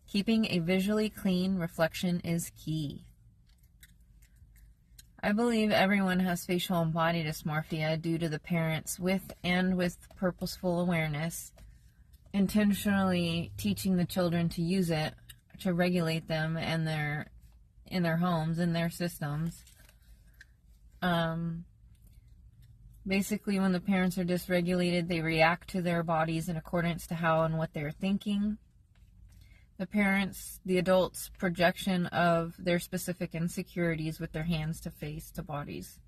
Keeping a visually clean reflection is key. I believe everyone has facial and body dysmorphia due to the parents with purposeful awareness intentionally teaching the children to use it to regulate them and in their homes, in their systems. Basically, when the parents are dysregulated, they react to their bodies in accordance to how and what they're thinking. The adults' projection of their specific insecurities with their hands to face to bodies.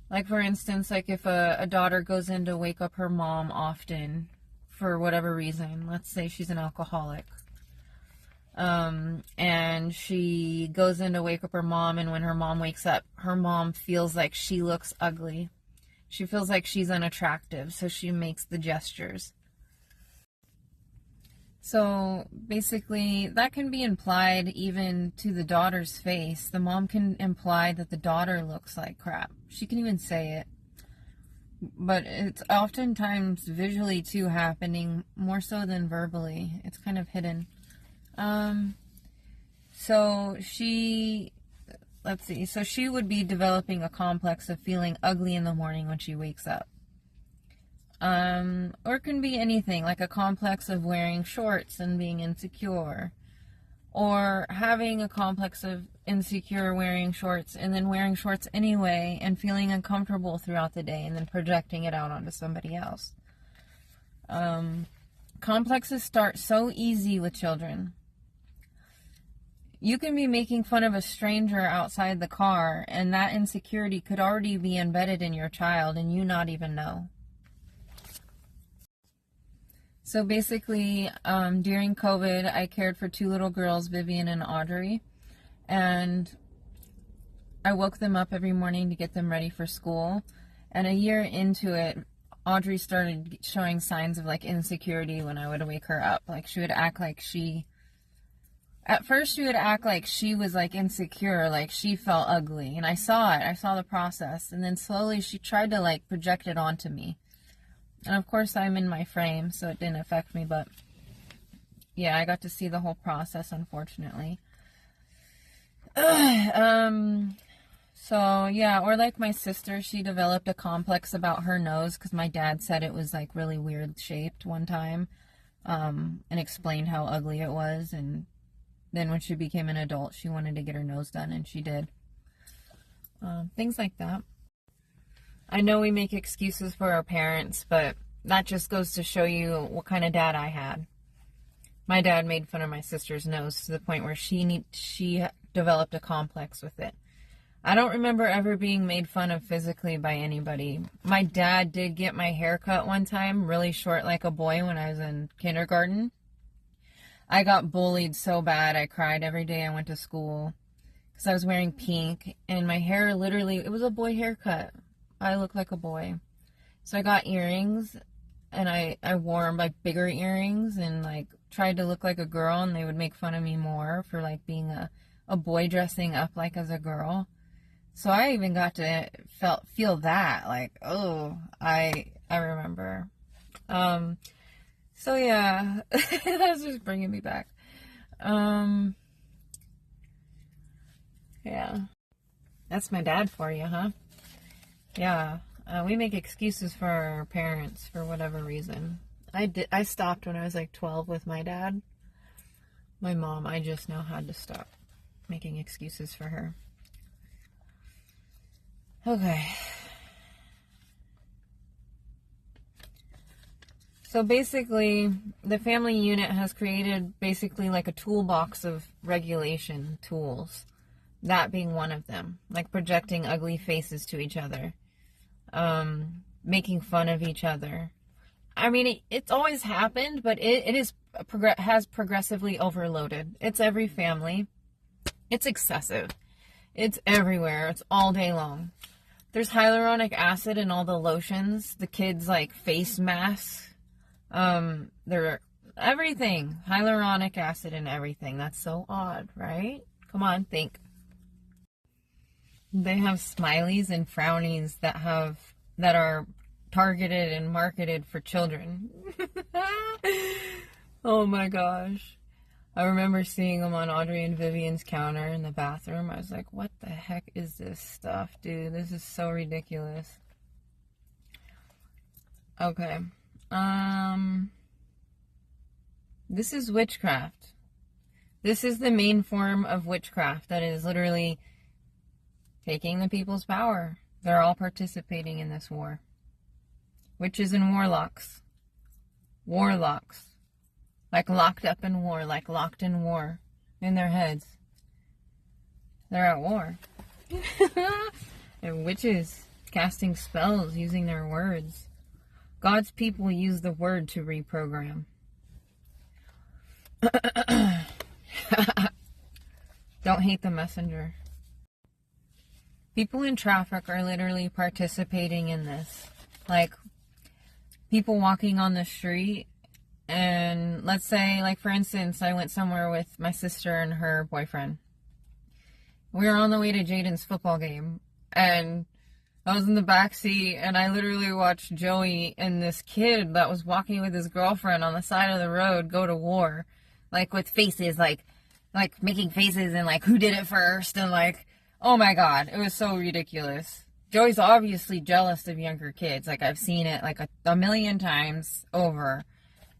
Like, for instance, like if a daughter goes in to wake up her mom often for whatever reason, let's say she's an alcoholic, and she goes in to wake up her mom, and when her mom wakes up, her mom feels like she looks ugly. She feels like she's unattractive, so she makes the gestures. So basically, that can be implied even to the daughter's face. The mom can imply that the daughter looks like crap. She can even say it. But it's oftentimes visually too happening, more so than verbally. It's kind of hidden. So she would be developing a complex of feeling ugly in the morning when she wakes up. Or it can be anything, like a complex of wearing shorts and being insecure, or having a complex of insecure wearing shorts and then wearing shorts anyway and feeling uncomfortable throughout the day and then projecting it out onto somebody else. Complexes start so easy with children. You can be making fun of a stranger outside the car, and that insecurity could already be embedded in your child and you not even know. So basically, during COVID, I cared for two little girls, Vivian and Audrey, and I woke them up every morning to get them ready for school. And a year into it, Audrey started showing signs of like insecurity when I would wake her up. Like she would act like at first she would act like she was like insecure, like she felt ugly. And I saw it, I saw the process. And then slowly she tried to like project it onto me. And of course I'm in my frame, so it didn't affect me, but yeah, I got to see the whole process, unfortunately. So yeah, or like my sister, she developed a complex about her nose because my dad said it was like really weird shaped one time, and explained how ugly it was. And then when she became an adult, she wanted to get her nose done, and she did. Things like that. I know we make excuses for our parents, but that just goes to show you what kind of dad I had. My dad made fun of my sister's nose to the point where she developed a complex with it. I don't remember ever being made fun of physically by anybody. My dad did get my hair cut one time, really short like a boy, when I was in kindergarten. I got bullied so bad I cried every day I went to school because I was wearing pink, and my hair literally, it was a boy haircut. I look like a boy. So I got earrings, and I wore like bigger earrings and like tried to look like a girl, and they would make fun of me more for like being a boy dressing up like as a girl. So I even got to feel that, like, oh, I remember. So yeah, that's just bringing me back. Yeah, that's my dad for you, huh? Yeah, we make excuses for our parents for whatever reason. I stopped when I was like 12 with my dad. My mom, I just now had to stop making excuses for her. Okay. So basically, the family unit has created basically like a toolbox of regulation tools. That being one of them. Like projecting ugly faces to each other. Making fun of each other. I mean, it's always happened, but it has progressively overloaded. It's every family. It's excessive. It's everywhere. It's all day long. There's hyaluronic acid in all the lotions. The kids like face masks. They're everything. Hyaluronic acid in everything. That's so odd, right? Come on, think. They have smileys and frownies that are targeted and marketed for children. Oh my gosh. I remember seeing them on Audrey and Vivian's counter in the bathroom. I was like, what the heck is this stuff, dude? This is so ridiculous. Okay. This is witchcraft. This is the main form of witchcraft that is literally taking the people's power. They're all participating in this war. Witches and warlocks. Warlocks. Like locked up in war, like locked in war in their heads. They're at war. And witches casting spells using their words. God's people use the word to reprogram. Don't hate the messenger. People in traffic are literally participating in this. Like, people walking on the street, and let's say, like, for instance, I went somewhere with my sister and her boyfriend. We were on the way to Jaden's football game, and I was in the back seat, and I literally watched Joey and this kid that was walking with his girlfriend on the side of the road go to war. Like, with faces, like making faces, and, like, who did it first, and, like, oh my god, it was so ridiculous. Joey's obviously jealous of younger kids. Like, I've seen it, like, a million times over.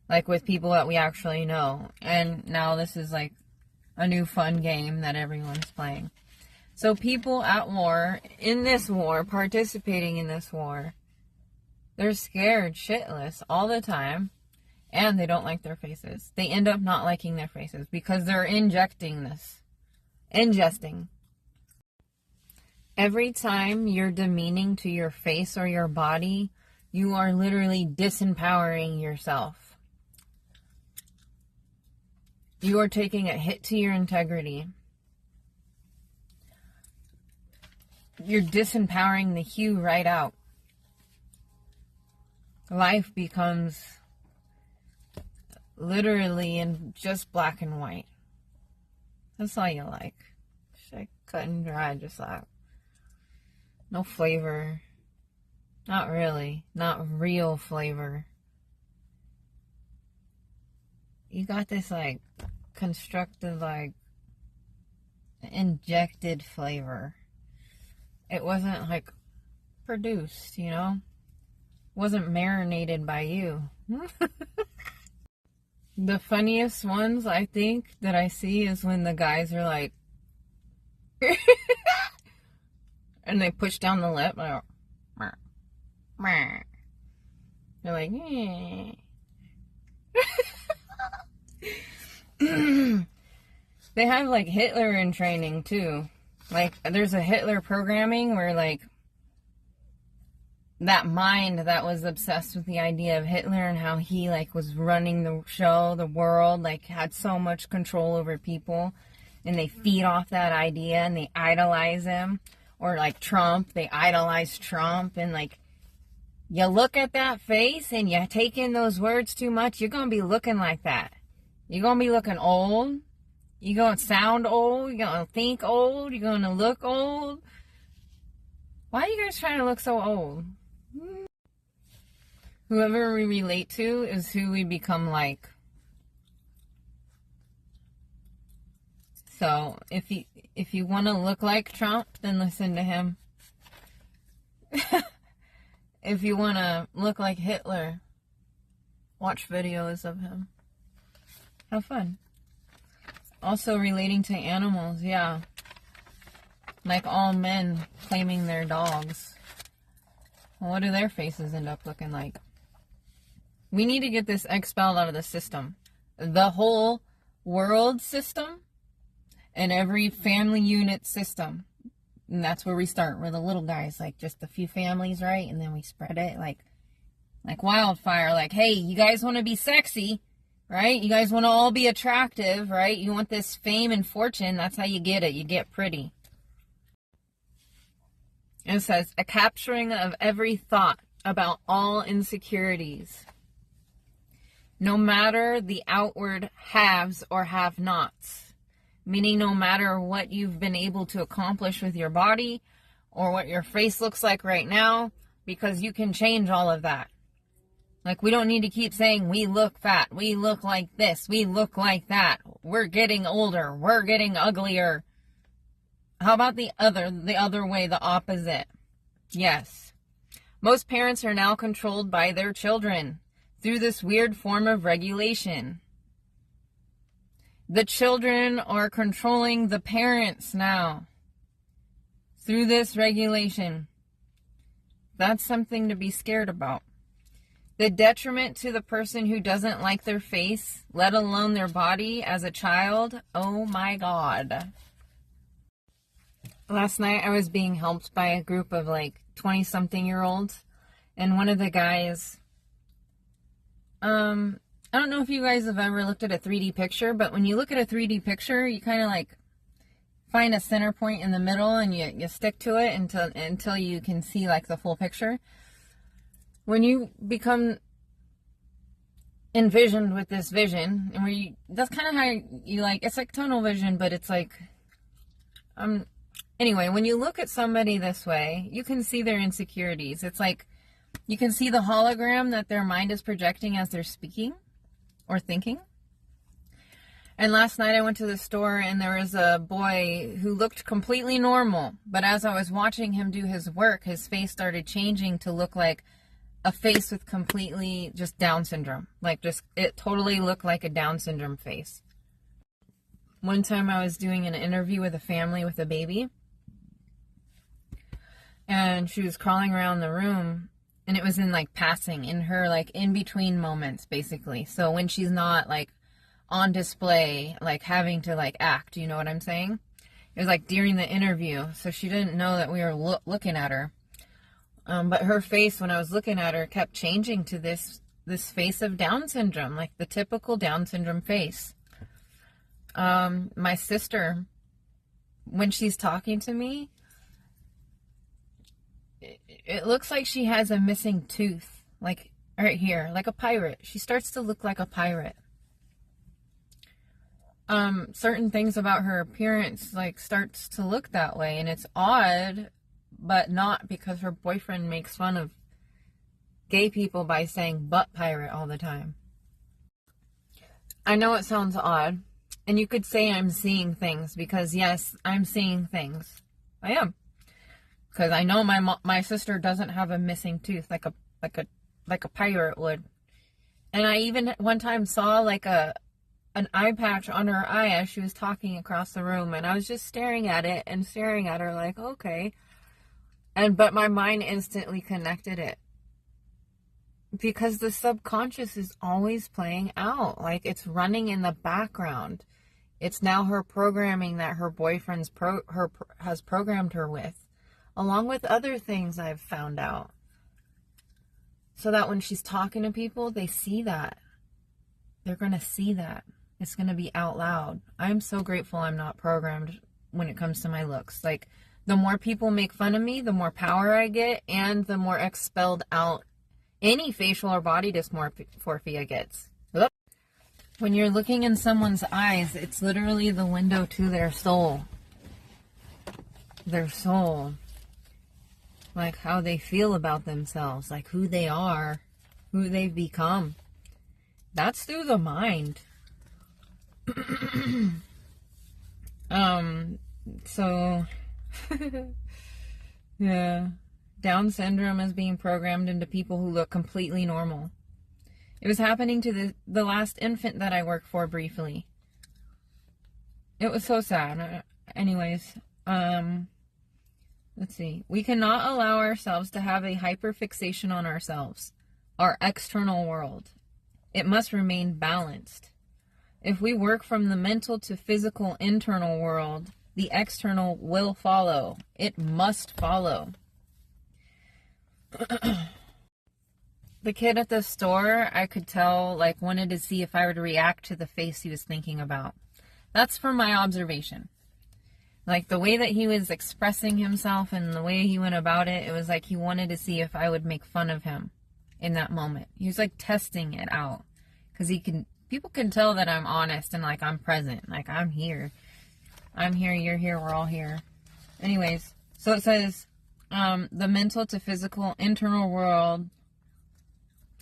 Like, with people that we actually know. And now this is, like, a new fun game that everyone's playing. So people at war, in this war, participating in this war, they're scared shitless all the time. And they don't like their faces. They end up not liking their faces because they're injecting this. Ingesting. Every time you're demeaning to your face or your body, you are literally disempowering yourself. You are taking a hit to your integrity. You're disempowering the hue right out. Life becomes literally in just black and white. That's all you like. Just like cut and dry, just like no flavor. Not really. Not real flavor. You got this like constructed, like injected flavor. It wasn't like produced, you know? It wasn't marinated by you. The funniest ones, I think, that I see is when the guys are like, and they push down the lip. Like, they're like, They have like Hitler in training too. Like, there's a Hitler programming where, like, that mind that was obsessed with the idea of Hitler and how he, like, was running the show, the world, like, had so much control over people, and they feed off that idea and they idolize him. Or, like, Trump, they idolize Trump, and, like, you look at that face and you take in those words too much, you're going to be looking like that. You're going to be looking old. You're going to sound old. You're going to think old. You're going to look old. Why are you guys trying to look so old? Whoever we relate to is who we become like. So, if you want to look like Trump, then listen to him. If you want to look like Hitler, watch videos of him. Have fun. Also relating to animals, yeah. Like all men claiming their dogs. What do their faces end up looking like? We need to get this expelled out of the system. The whole world system and every family unit system. And that's where we start. We're the little guys, like just a few families, right? And then we spread it like wildfire. Like, hey, you guys want to be sexy, right? You guys want to all be attractive, right? You want this fame and fortune. That's how you get it. You get pretty. And it says, a capturing of every thought about all insecurities, no matter the outward haves or have-nots, meaning no matter what you've been able to accomplish with your body or what your face looks like right now, because you can change all of that. Like, we don't need to keep saying, we look fat, we look like this, we look like that, we're getting older, we're getting uglier. How about the other way, the opposite? Yes. Most parents are now controlled by their children through this weird form of regulation. The children are controlling the parents now through this regulation. That's something to be scared about. The detriment to the person who doesn't like their face, let alone their body as a child, oh my God. Last night I was being helped by a group of like 20-something-year-olds, and one of the guys, I don't know if you guys have ever looked at a 3D picture, but when you look at a 3D picture, you kind of like find a center point in the middle and you stick to it until you can see like the full picture. When you become envisioned with this vision, and that's kind of how you like, it's like tunnel vision, but it's like, anyway, when you look at somebody this way, you can see their insecurities. It's like, you can see the hologram that their mind is projecting as they're speaking or thinking. And last night I went to the store and there was a boy who looked completely normal. But as I was watching him do his work, his face started changing to look like a face with completely just Down syndrome. Like just, it totally looked like a Down syndrome face. One time I was doing an interview with a family with a baby. And she was crawling around the room. And it was in like passing, in her like in between moments basically. So when she's not like on display, like having to like act, you know what I'm saying? It was like during the interview, so she didn't know that we were looking at her. But her face, when I was looking at her, kept changing to this face of Down syndrome, like the typical Down syndrome face. My sister, when she's talking to me, it looks like she has a missing tooth, like right here, like a pirate. She starts to look like a pirate. Certain things about her appearance like starts to look that way, and it's odd, but not because her boyfriend makes fun of gay people by saying butt pirate all the time. I know it sounds odd, and you could say I'm seeing things, because yes, I'm seeing things. I am. Because I know my sister doesn't have a missing tooth like a pirate would. And I even one time saw like an eye patch on her eye as she was talking across the room, and I was just staring at it and staring at her like, okay. But my mind instantly connected it. Because the subconscious is always playing out. Like, it's running in the background. It's now her programming that her boyfriend's has programmed her with. Along with other things I've found out. So that when she's talking to people, they see that. They're going to see that. It's going to be out loud. I'm so grateful I'm not programmed when it comes to my looks. Like, the more people make fun of me, the more power I get, and the more expelled out any facial or body dysmorphia gets. When you're looking in someone's eyes, it's literally the window to their soul. Their soul. Like how they feel about themselves, like who they are, who they've become. That's through the mind. So, yeah. Down syndrome is being programmed into people who look completely normal. It was happening to the last infant that I worked for briefly. It was so sad. Anyways, let's see. We cannot allow ourselves to have a hyperfixation on ourselves, our external world. It must remain balanced. If we work from the mental to physical internal world, the external will follow. It must follow. The kid at the store, I could tell, like, wanted to see if I would react to the face he was thinking about. That's from my observation. Like, the way that he was expressing himself and the way he went about it, it was like he wanted to see if I would make fun of him in that moment. He was, like, testing it out. Because people can tell that I'm honest and, like, I'm present. Like, I'm here. I'm here, you're here, we're all here. Anyways, so it says, the mental to physical internal world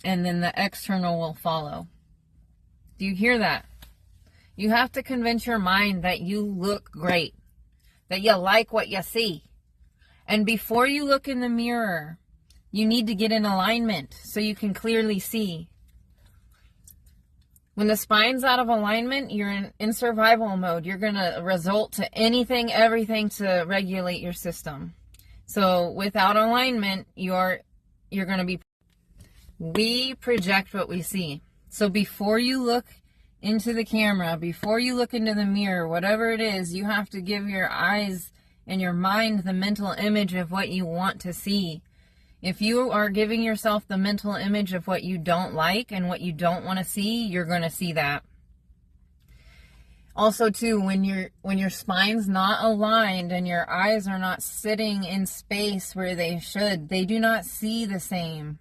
and then the external will follow. Do you hear that? You have to convince your mind that you look great, that you like what you see. And before you look in the mirror, you need to get in alignment so you can clearly see. When the spine's out of alignment, you're in survival mode. You're going to resort to anything, everything to regulate your system. So without alignment, you're going to be... We project what we see. So before you look into the camera, before you look into the mirror, whatever it is, you have to give your eyes and your mind the mental image of what you want to see. If you are giving yourself the mental image of what you don't like and what you don't want to see, you're going to see that. Also, too, when your spine's not aligned and your eyes are not sitting in space where they should, they do not see the same.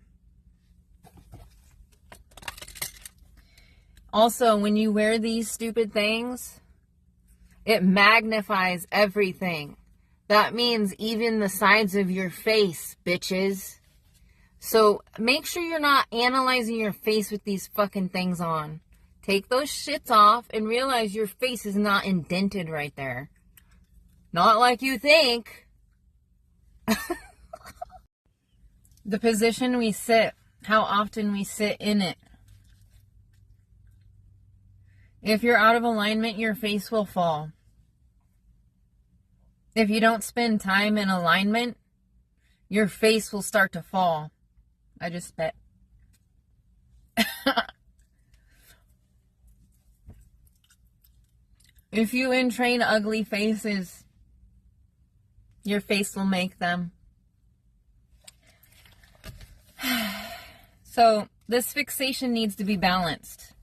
Also, when you wear these stupid things, it magnifies everything. That means even the sides of your face, bitches. So make sure you're not analyzing your face with these fucking things on. Take those shits off and realize your face is not indented right there. Not like you think. The position we sit, how often we sit in it. If you're out of alignment, your face will fall. If you don't spend time in alignment, your face will start to fall. I just spit. If you entrain ugly faces, your face will make them. So this fixation needs to be balanced.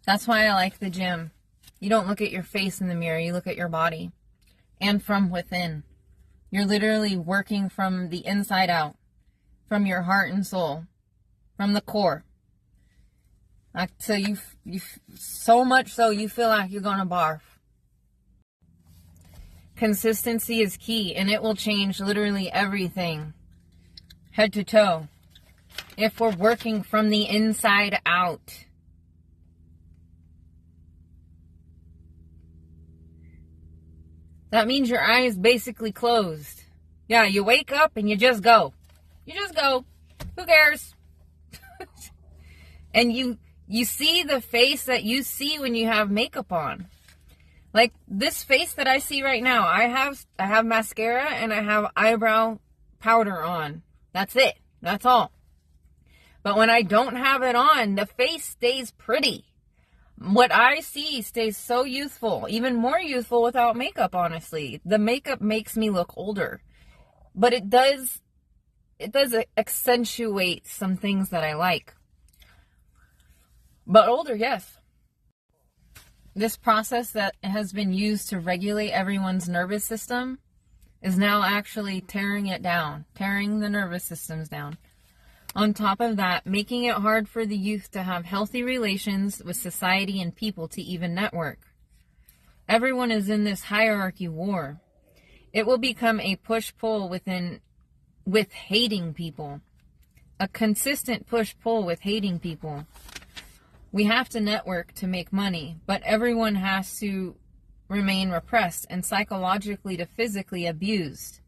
That's why I like the gym. You don't look at your face in the mirror, you look at your body. And from within. You're literally working from the inside out. From your heart and soul. From the core. Until you so much so you feel like you're gonna barf. Consistency is key, and it will change literally everything. Head to toe. If we're working from the inside out. That means your eye is basically closed. Yeah, you wake up and you just go. You just go. Who cares? And you see the face that you see when you have makeup on. Like this face that I see right now, I have mascara and I have eyebrow powder on. That's it. That's all. But when I don't have it on, the face stays pretty. What I see stays so youthful, even more youthful without makeup, honestly. The makeup makes me look older. But it does accentuate some things that I like. But older, yes. This process that has been used to regulate everyone's nervous system is now actually tearing it down, tearing the nervous systems down. On top of that, making it hard for the youth to have healthy relations with society and people to even network. Everyone is in this hierarchy war. It will become a push-pull with hating people. A consistent push-pull with hating people. We have to network to make money, but everyone has to remain repressed and psychologically to physically abused.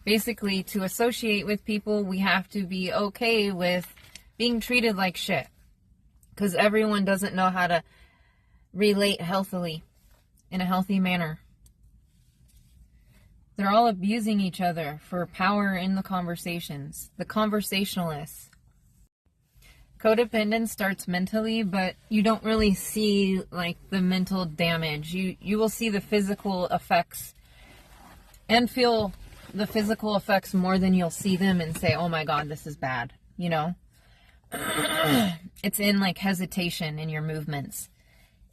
Basically, to associate with people, we have to be okay with being treated like shit. Because everyone doesn't know how to relate healthily, in a healthy manner. They're all abusing each other for power in the conversations. The conversationalists. Codependence starts mentally, but you don't really see like the mental damage. You will see the physical effects and feel the physical effects more than you'll see them and say, oh my God, this is bad, you know? It's in like hesitation in your movements.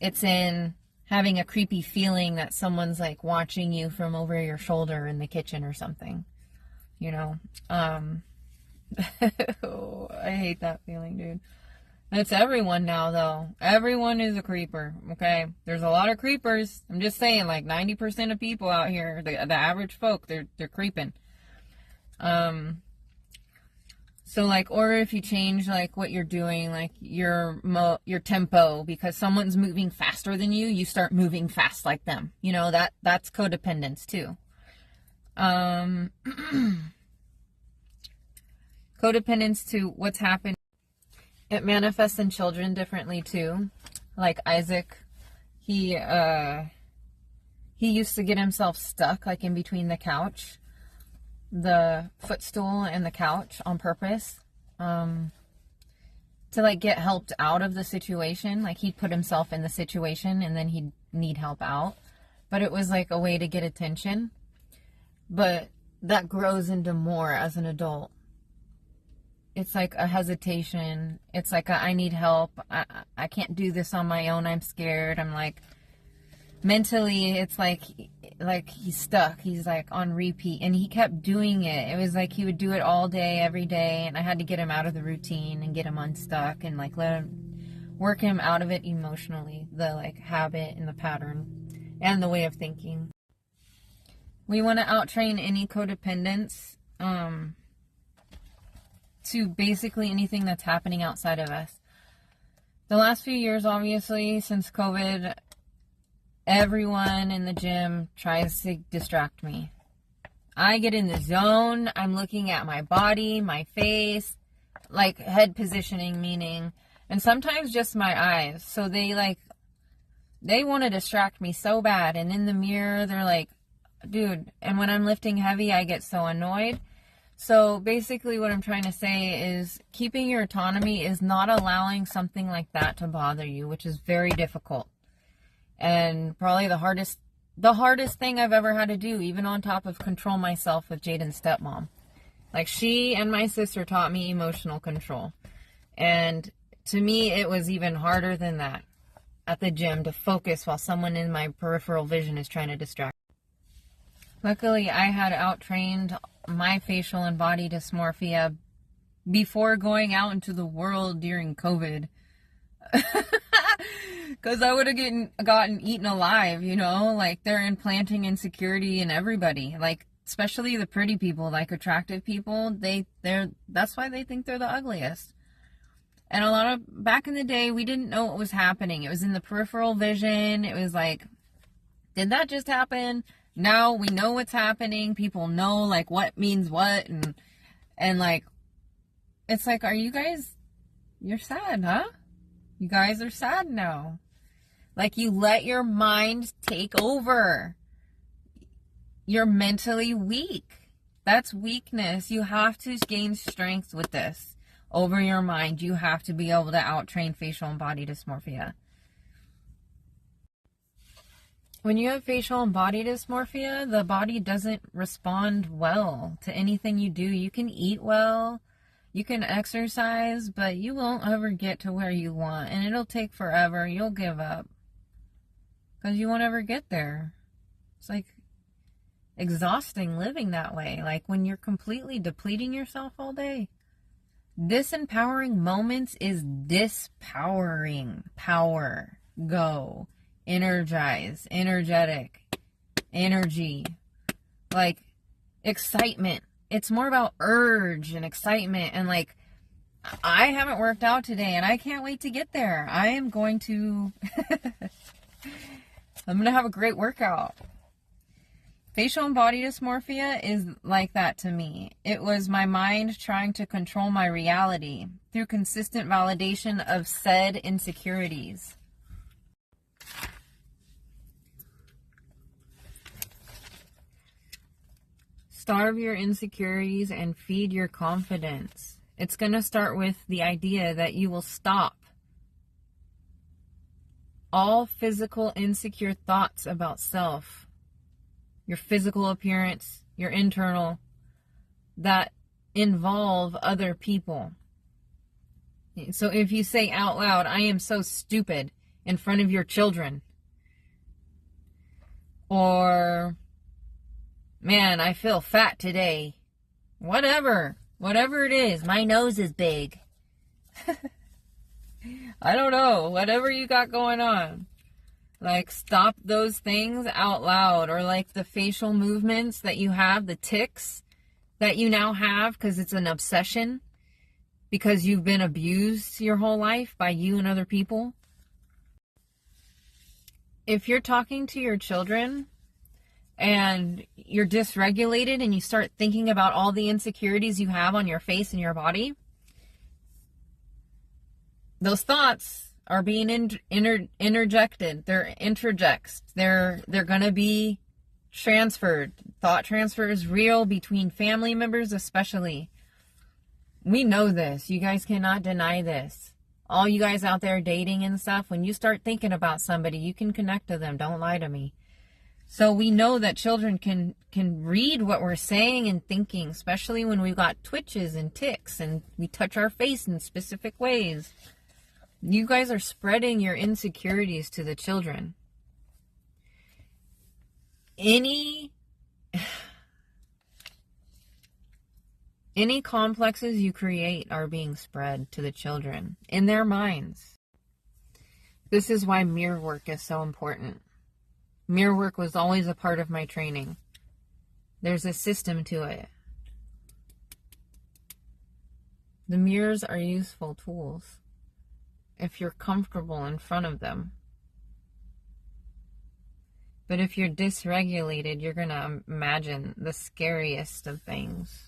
It's in having a creepy feeling that someone's like watching you from over your shoulder in the kitchen or something, you know? Oh, I hate that feeling, dude. It's everyone now, though. Everyone is a creeper, okay? There's a lot of creepers. I'm just saying, like, 90% of people out here, the average folk, they're creeping. So like, or if you change like what you're doing, like your tempo, because someone's moving faster than you, you start moving fast like them. You know, that's codependence too. Codependence to what's happened. It manifests in children differently too. Like Isaac, he used to get himself stuck like in between the footstool and the couch on purpose, to like get helped out of the situation. Like he'd put himself in the situation and then he'd need help out, but it was like a way to get attention. But that grows into more as an adult. It's like a hesitation. It's like I need help. I can't do this on my own. I'm scared. I'm like, mentally, it's like he's stuck. He's like on repeat, and he kept doing it. It was like he would do it all day, every day, and I had to get him out of the routine and get him unstuck and like work him out of it emotionally, the like habit and the pattern and the way of thinking. We want to outtrain any codependence to basically anything that's happening outside of us. The last few years, obviously, since COVID, everyone in the gym tries to distract me. I get in the zone. I'm looking at my body, my face, like head positioning, meaning, and sometimes just my eyes. So they want to distract me so bad. And in the mirror, they're like, dude. And when I'm lifting heavy, I get so annoyed. So basically what I'm trying to say is keeping your autonomy is not allowing something like that to bother you, which is very difficult. And probably the hardest thing I've ever had to do, even on top of control myself with Jaden's stepmom. Like she and my sister taught me emotional control. And to me, it was even harder than that at the gym to focus while someone in my peripheral vision is trying to distract. Luckily, I had out-trained my facial and body dysmorphia before going out into the world during COVID. Because I would have gotten eaten alive, you know? Like, they're implanting insecurity in everybody. Like, especially the pretty people, like attractive people. That's why they think they're the ugliest. And a lot of, back in the day, we didn't know what was happening. It was in the peripheral vision. It was like, did that just happen? Now we know what's happening. People know like what means what, and like, it's like, are you guys, you're sad, huh? You guys are sad now. Like you let your mind take over. You're mentally weak. That's weakness. You have to gain strength with this over your mind. You have to be able to out-train facial and body dysmorphia. When you have facial and body dysmorphia, the body doesn't respond well to anything you do. You can eat well, you can exercise, but you won't ever get to where you want. And it'll take forever. You'll give up. Because you won't ever get there. It's like exhausting living that way. Like when you're completely depleting yourself all day. Disempowering moments is dispowering. Power. Go. Energize, energetic, energy, like excitement. It's more about urge and excitement. And like, I haven't worked out today and I can't wait to get there. I am going to, I'm going to have a great workout. Facial and body dysmorphia is like that to me. It was my mind trying to control my reality through consistent validation of said insecurities. Starve your insecurities and feed your confidence. It's going to start with the idea that you will stop all physical insecure thoughts about self, your physical appearance, your internal, that involve other people. So if you say out loud, I am so stupid, in front of your children, or man, I feel fat today. Whatever it is. My nose is big. I don't know. Whatever you got going on. Like, stop those things out loud. Or like the facial movements that you have, the tics that you now have because it's an obsession. because you've been abused your whole life by you and other people. If you're talking to your children and you're dysregulated and you start thinking about all the insecurities you have on your face and your body, those thoughts are being interjected. They're interjects. They're going to be transferred. Thought transfer is real between family members, especially. We know this. You guys cannot deny this. All you guys out there dating and stuff, when you start thinking about somebody, you can connect to them. Don't lie to me. So we know that children can read what we're saying and thinking, especially when we've got twitches and tics and we touch our face in specific ways. You guys are spreading your insecurities to the children. Any complexes you create are being spread to the children in their minds. This is why mirror work is so important. Mirror work was always a part of my training. There's a system to it. The mirrors are useful tools if you're comfortable in front of them. But if you're dysregulated, you're going to imagine the scariest of things.